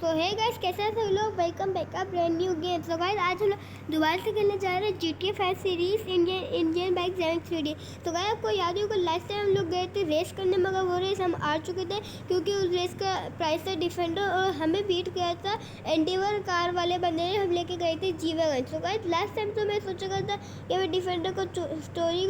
तो है गाइस, कैसे हैं सब लोग। Welcome back a brand new game. तो गाइस आज हम लोग दोबारा से खेलने जा रहे हैं GTA 5 series Indian bike Zenith 3D। तो गाइस आपको याद होगा लास्ट टाइम हम लोग गए थे रेस करने, मगर वो रेस हम आ चुके थे क्योंकि उस रेस का प्राइस था डिफेंडर और हमें बीट गया था एंटीवर कार वाले बंदे ने। हम लेके गए थे जी-वैगन। तो गाइस लास्ट टाइम तो मैं सोचा था कि मैं डिफेंडर को स्टोरी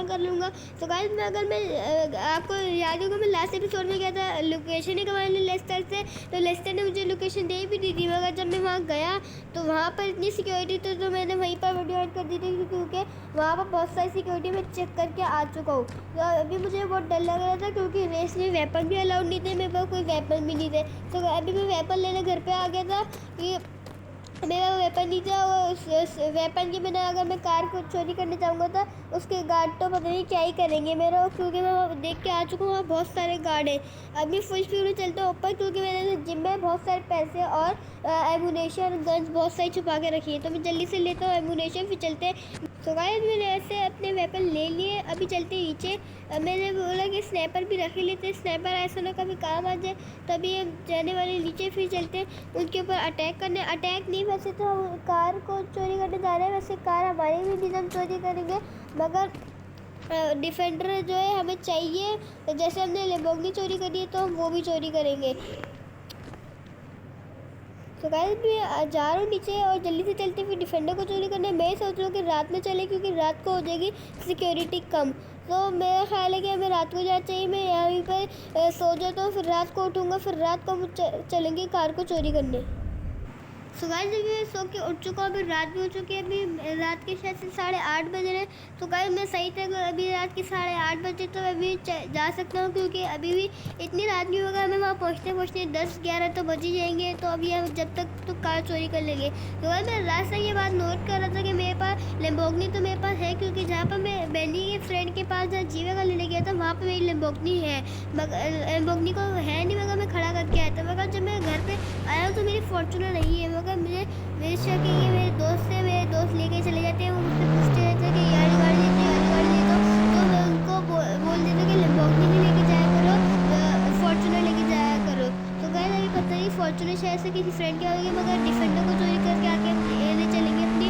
कर लूँगा। तो गाइस मैं आपको याद होगा मैं लास्ट एपिसोड में गया था लोकेशन ही करवाने लेस्टर से, तो लेस्टर ने मुझे लोकेशन दे भी दी थी, मगर जब मैं वहाँ गया तो वहाँ पर इतनी सिक्योरिटी थी तो मैंने वहीं पर वीडियो ऐड कर दी थी क्योंकि वहाँ पर बहुत सारी सिक्योरिटी मैं चेक करके आ चुका हूँ। तो अभी मुझे बहुत डर लग रहा था क्योंकि रेस में वेपन भी अलाउड नहीं थे, मेरे पास कोई वेपन भी नहीं थे। तो अभी मैं वेपन लेने घर पर आ गया था कि मेरा वेपन नहीं था। उस वेपन के बिना अगर मैं कार को चोरी करने जाऊँगा तो उसके गार्ड तो पता नहीं क्या ही करेंगे मेरा, क्योंकि मैं देख के आ चुका हूँ वहाँ बहुत सारे गार्ड हैं। अभी फुल स्पीड में चलता हूँ ऊपर क्योंकि मैंने जिम में बहुत सारे पैसे और एमुनेशन गन्स बहुत सारी छुपा के रखी है, तो मैं जल्दी से लेता हूँ एमुनेशन, फिर चलते हैं। तो गाइस मैंने ऐसे अपने वेपन ले लिए, अभी चलते नीचे। मैंने बोला कि स्नैपर भी रख ही लेते, स्नैपर ऐसा ना कभी काम आ जाए, तभी हम जाने वाले नीचे। फिर चलते हैं उनके ऊपर अटैक करने। अटैक नहीं, वैसे तो हम कार को चोरी करने जा रहे हैं, वैसे कार हमारी भी नहीं, हम चोरी करेंगे, मगर डिफेंडर जो है हमें चाहिए। जैसे हमने लेम्बोर्गिनी चोरी करी है तो हम वो भी चोरी करेंगे। तो गाइस मैं जा रहा हूँ नीचे और जल्दी से चलते फिर डिफेंडर को चोरी करने। मैं सोच रहा हूँ कि रात में चले क्योंकि रात को हो जाएगी सिक्योरिटी कम, तो मेरा ख्याल है कि हमें रात को जाना चाहिए। मैं यहीं पर सो जाता हूँ, फिर रात को उठूँगा, फिर रात को चलेंगे कार को चोरी करने। सो गाइस अभी मैं सो के उठ चुका हूँ, अभी रात भी हो चुकी है, अभी रात के शायद से 8:30 बजे हैं। तो गाइस मैं सही था, अभी रात के 8:30 बजे तो अभी जा सकता हूँ क्योंकि अभी भी इतनी रात नहीं होगा, हमें वहाँ पहुँचते 10-11 तो बज ही जाएंगे। तो अभी हम जब तक तो कार चोरी कर लेंगे। तो गाइस मैं रात से ये बात नोट कर रहा था कि मेरे पास लेम्बोर्गिनी तो मेरे पास है, क्योंकि जहाँ पर मैं बेनी के फ्रेंड के पास जहाँ जी-वैगन लेने गया था वहाँ पर मेरी लेम्बोर्गिनी है, मगर लेम्बोर्गिनी को है नहीं, मगर मैं खड़ा करके आया था। मगर जब मैं घर पर आया हूँ तो मेरी फॉर्चूनर नहीं है, मगर मेरे शक है कि मेरे दोस्त लेके चले जाते हैं। वो मुझसे पूछते रहते हैं कि यार गाड़ी लेते तो मैं उनको बोल देता हूँ कि लेम्बोर्गिनी नहीं लेके जाया करो, फॉर्चूनर लेके जाया करो। तो गाइस अभी पता नहीं फॉर्चूनर शायद से किसी फ्रेंड के होगी, मगर डिफेंडर को चोरी करके आके ले चलेंगे अपनी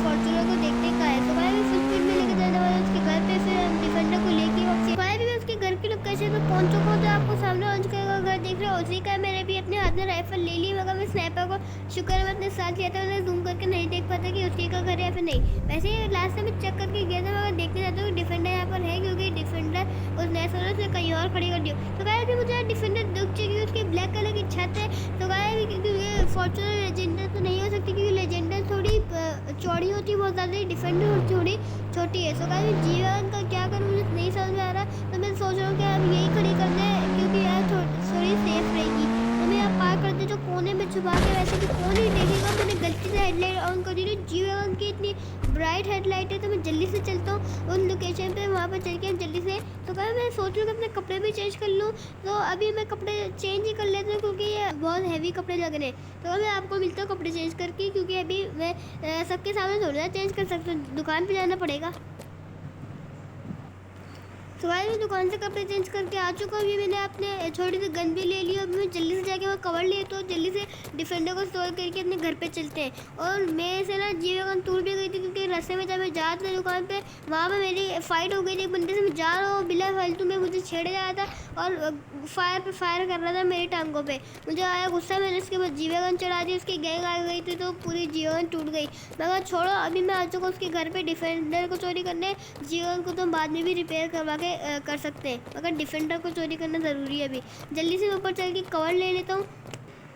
फॉर्चूनर को, देखते हैं कहाँ है। तो भाई मैं फुल स्पीड में लेके जाने वाला उसके घर पे, फिर हम डिफेंडर को लेके वापसी। भाई भी मैं उसके घर की लोकेशन पे पहुंच चुका हूँ, तो आपको सामने लॉन्च का घर देख रहे हो, उसी का मैंने भी अपने हाथ में राइफल ले ली, मगर मैं स्नाइपर को शुक्र है मैं अपने साथ लिया था, मैं जूम करके नहीं देख पाता कि उसके का घर है या फिर नहीं। वैसे ही लास्ट टाइम मैं चेक करके गया था, मगर देखने जाता हूँ डिफेंडर यहाँ पर है, क्योंकि डिफेंडर उस नए सोलर से कहीं और खड़ी कर दी। तो गाइस भी मुझे डिफेंडर दिख चुकी है, उसकी ब्लैक कलर की छत है। तो गाइस क्योंकि फॉर्चूनर लेजेंडर तो नहीं हो सकती क्योंकि लेजेंडर थोड़ी चौड़ी होती है बहुत ज़्यादा, डिफेंडर थोड़ी छोटी है। तो गाइस जी-वैगन का क्या करूँ मुझे नहीं समझ में आ रहा, तो मैं सोच रहा हूँ कि हम यही खड़ी कर दें क्योंकि यार थोड़ी सेफ रहेगी। तो मैं यहाँ पार करते जो कोने में छुपा के, वैसे भी कौन ही देखेगा, मैंने गलती से हेडलाइट ऑन कर दी थी। जी-वैगन की इतनी ब्राइट हेडलाइट है, तो मैं जल्दी से चलता हूँ उन लोकेशन पे, वहाँ पर चल के हम जल्दी से। तो क्या मैं सोच रही हूँ कि अपने कपड़े भी चेंज कर लूँ, तो अभी मैं कपड़े चेंज ही कर लेती हूँ क्योंकि ये बहुत हैवी कपड़े लग रहे हैं। तो मैं आपको मिलता हूँ कपड़े चेंज करके, क्योंकि अभी मैं सबके सामने थोड़ी ना चेंज कर सकती हूँ, दुकान पर जाना पड़ेगा। तो भाई मैं दुकान से कपड़े चेंज करके आ चुका हूँ। अभी मैंने अपने छोटी सी गन भी ले ली, अभी मैं जल्दी से जाके वहाँ कवर लिए, तो जल्दी से डिफेंडर को स्टोर करके अपने घर पे चलते हैं। और मैं से ना जी-वैगन टूट भी गई थी क्योंकि रास्ते में जब मैं जा रहा था दुकान पे, वहाँ पर मेरी फाइट हो गई थी एक बंदे से। मैं जा रहा हूँ बिना फालतू में मुझे छेड़ जा रहा था और फायर कर रहा था मेरी टांगों पर। मुझे आया गुस्सा, मैंने उसके बाद जी-वैगन चढ़ा दी, उसकी गैंग आ गई थी तो पूरी जी-वैगन टूट गई। मगर छोड़ो, अभी मैं आ चुका हूँ उसके घर पर डिफेंडर को चोरी करने। जी-वैगन को तो बाद में भी रिपेयर करवा के कर सकते हैं, मगर डिफेंडर को चोरी करना ज़रूरी है। अभी जल्दी से मैं ऊपर चल के कवर ले लेता हूँ।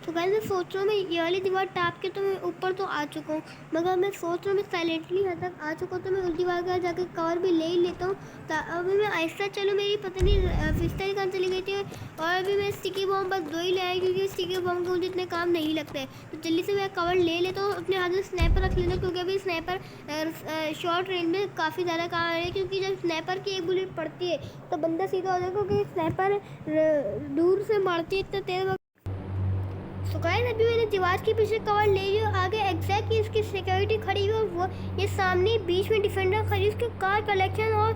तो गाइस मैं सोच रहा हूँ मैं ये वाली दीवार टाप के तो मैं ऊपर तो आ चुका हूँ, मगर मैं सोच रहा हूँ मैं साइलेंटली यहाँ तक आ चुका हूँ, तो मैं उस दीवार का जाकर कवर भी ले ही लेता हूँ। अभी मैं आहिस्ता चलूँ, मेरी पता नहीं पिस्टल कहाँ चली गई थी। और अभी मैं स्टिकी बॉम्ब बस 2 ही ले आया क्योंकि स्टिकी बॉम्ब के मुझे इतने काम नहीं लगते। तो जल्दी से मैं कवर ले लेता हूँ, अपने हाथ में स्नैपर रख लेता हूँ क्योंकि अभी स्नैपर शॉर्ट रेंज में काफ़ी ज़्यादा काम आ रहा है, क्योंकि जब स्नैपर की एक बुलेट पड़ती है तो बंदा सीधा हो जाएगा, क्योंकि स्नैपर दूर से मारती है इतना तेज। तो गाइस अभी मैंने दीवार के पीछे कवर ले लिया, आगे एग्जैक्टली इसकी सिक्योरिटी खड़ी हुई, और वो ये सामने बीच में डिफेंडर खड़ी, उसकी कार कलेक्शन और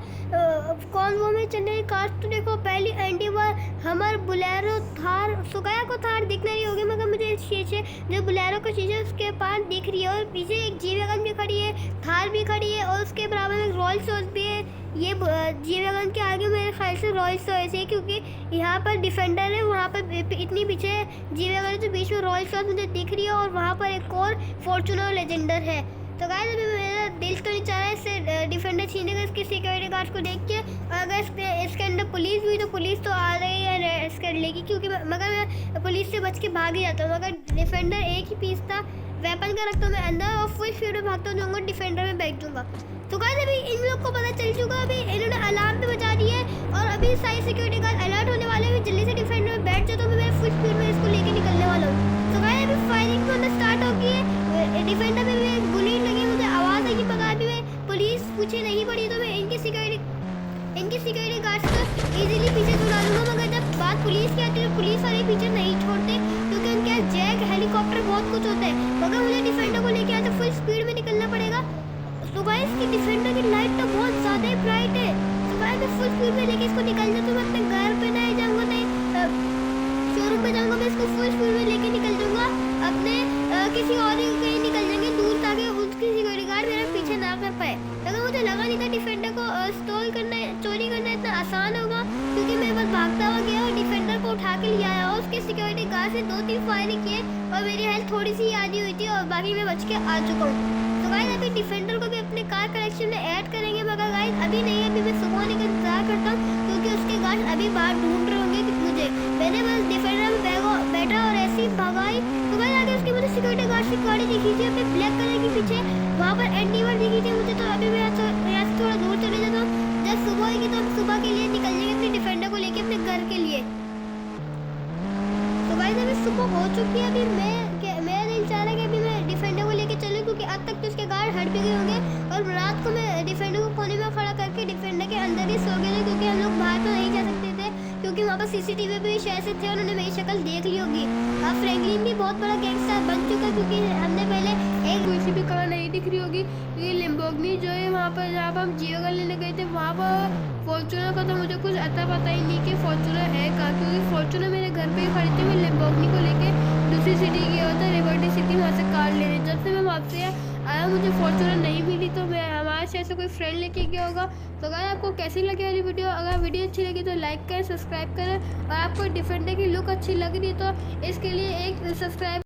कौन वो में चलने की कार तो देखो, पहली एंटीवर, हमर, बुलेरो, थार। सुगाया को थार दिख नहीं होगी, मगर मुझे मुझे शीशे जो बोलेरो का शीशा उसके पास दिख रही है और पीछे एक जी वैगन भी खड़ी है, थार भी खड़ी है और उसके बराबर में रोल्स रॉयस भी है। ये जी वैगन के आगे मेरे ख्याल से रोल्स रॉयस है, क्योंकि यहाँ पर डिफेंडर है, वहाँ पर इतनी पीछे जी वैगन है, तो बीच में रोल्स रॉयस मुझे दिख रही है और वहाँ पर एक और फॉर्च्यूनर लेजेंडर है। तो गाइस अभी मेरा दिल तो नहीं चाह रहा है इससे डिफेंडर छीनने का इसके सिक्योरिटी गार्ड को देख के। अगर इसके अंदर पुलिस हुई तो पुलिस तो आ रही है इसके लेगी, क्योंकि मगर मैं पुलिस से बच के भाग ही जाता हूँ। मगर डिफेंडर एक ही पीस था, वेपन का रखता हूँ मैं अंदर और फुल स्पीड में भागता जाऊँगा, डिफेंडर में बैठ दूँगा। तो गाइस अभी इन लोग को पता चल चुका, अभी इन्होंने अलार्म भी बजा दी है और अभी सारे सिक्योरिटी गार्ड अलर्ट होने वाले हैं। जल्दी से डिफेंडर में बैठ जाओ, तो मैं फुल स्पीड में इसको लेके निकलने वाला हूँ। तो गाइस अभी फायरिंग तो स्टार्ट हो गई है, डिफेंडर में भी बुलेट लगी, मुझे आवाज़ आई मगर अभी मैं पुलिस पीछे नहीं पड़ी, तो मैं इनकी सिक्योरिटी गार्ड को इजीली पीछे छुड़ा दूँगा। मगर जब बात पुलिस की आती है तो पुलिस वाले पीछे नहीं छोड़ते, क्योंकि उनके यहाँ जैक हेलीकॉप्टर बहुत कुछ होता है। मगर मुझे डिफेंडर को लेके आते फुल स्पीड में निकलना पड़ेगा। तो गाइस इसकी डिफेंडर की लाइट तो बहुत ज़्यादा ही ब्राइट है। तो गाइस मैं फुल स्पीड में लेके इसको निकल जाता हूँ, मैं अपने घर पे नहीं जाऊँगा, नहीं शोरूम पे जाऊँगा, मैं इसको फुल स्पीड में लेके निकल जाऊँगा, अपने किसी और कहीं निकल जाएंगे दूर, ताकि उसकी सिक्योरिटी गार्ड मेरे पीछे ना कर पाए। अगर मुझे लगा नहीं था डिफेंडर को चोरी करना इतना आसान होगा, क्योंकि मैं बस भागता हुआ गया और डिफेंडर को उठा के ले आया और उसके सिक्योरिटी गार्ड से 2-3 फायरिंग किए और मेरी हेल्थ थोड़ी सी आधी हुई थी और बाकी मैं बच के आ चुका हूँ। तो गाइस अभी डिफेंडर को भी अपने कार कलेक्शन में ऐड करेंगे, मगर गाइस अभी नहीं, अभी मैं सुबह होने का इंतजार करता हूँ, क्योंकि उसके गार्ड अभी बाहर ढूंढ रहे होंगे मुझे। मैंने बस डिफेंडर में बैठा और ऐसे ही भगाई। तो गाइस आगे उसकी मुझे सिक्योरिटी गार्ड की गाड़ी दिखी थी अपने ब्लैक कलर के पीछे, वहाँ पर एंटीवर दिखी थी मुझे। तो अभी मैं यहाँ से थोड़ा दूर चले जाता हूँ, जब सुबह होगी तो हम सुबह के लिए निकल जाएंगे अपने डिफेंडर को लेके अपने घर के लिए। तो गाइस अभी सुबह हो चुकी है, अभी मेरा दिल चाह रहा है कि अभी मैं डिफेंडर को लेके चलूँ, क्योंकि अब तक तो उसके गार्ड हट भी गए होंगे और रात को मैं डिफेंडर को कोने में खड़ा करके डिफेंडर के अंदर ही सो गए थे, क्योंकि हम लोग बाहर तो नहीं जा सकते थे, क्योंकि वहाँ पर सीसीटीवी भी शायद से थे, उन्होंने मेरी शक्ल देख ली होगी। अब फ्रैंकलिन भी बहुत बड़ा गैंगस्टर बन चुका है, क्योंकि हमने पहले एक कोई भी कलर नहीं दिख रही होगी। ये लिम्बोर्गिनी जो है वहाँ पर जहाँ पर हम जियोगन लेने गए थे, वहाँ पर फॉर्च्यूनर का तो मुझे कुछ अता पता ही नहीं कि फॉर्च्यूनर है कहाँ, क्योंकि फॉर्च्यूनर मेरे घर पे ही खड़ी थी। मैं लिम्बोर्गिनी को लेके दूसरी सिटी गया था, लिबर्टी सिटी, वहाँ से कार लेने। जब से मैं वहाँ से आया मुझे फॉर्च्यूनर नहीं मिली, तो मैं हमारे शहर से कोई फ्रेंड लेके गया होगा। तो अगर आपको कैसी लगी वाली वीडियो, अगर वीडियो अच्छी लगी तो लाइक करें, सब्सक्राइब करें, और आपको डिफेंडर की लुक अच्छी लग रही है तो इसके लिए एक सब्सक्राइब